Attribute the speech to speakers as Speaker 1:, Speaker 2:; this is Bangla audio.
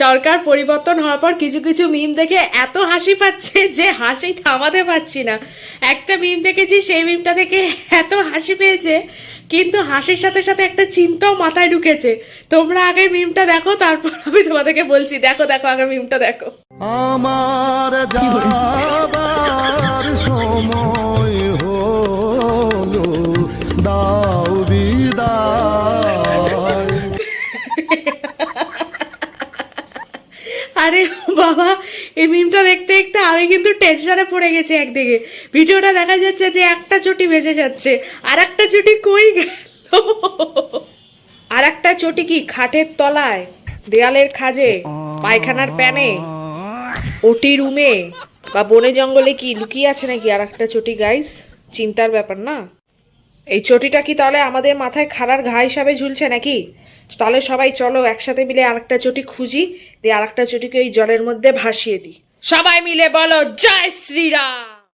Speaker 1: সরকার পরিবর্তন হওয়ার পর কিছু কিছু মিম দেখে এত হাসি পাচ্ছে যে হাসি থামাতে পারছি না। একটা মিম দেখেছি, সেই মিমটা থেকে এত হাসি পেয়েছে, কিন্তু হাসির সাথে সাথে একটা চিন্তাও মাথায় ঢুকেছে। তোমরা আগে মিমটা দেখো, তারপর আমি তোমাদেরকে বলছি। দেখো দেখো, আগে মিমটা দেখো।
Speaker 2: আমার যাবার সময় হলো, দাও বিদায়।
Speaker 1: আরে বাবা, এই মিমটা দেখতে দেখতে আমি কিন্তু টেনশনে পড়ে গেছি। একদিকে ভিডিওটা দেখা যাচ্ছে যে একটা চটি ভেসে যাচ্ছে, আর একটা চটি কই গেল? আর একটা চটি কি খাটের তলায়, দেয়ালের খাজে, পায়খানার প্যানে, ওটি রুমে বা বনে জঙ্গলে কি লুকিয়ে আছে নাকি আর একটা চটি? গাইস, চিন্তার ব্যাপার না? এই চটিটা কি তাহলে আমাদের মাথায় খাড়ার ঘা হিসাবে ঝুলছে নাকি? তাহলে সবাই চলো একসাথে মিলে আরেকটা চটি খুঁজি, দিয়ে আরেকটা চটিকে ওই জলের মধ্যে ভাসিয়ে দিই। সবাই মিলে বলো জয় শ্রীরাম।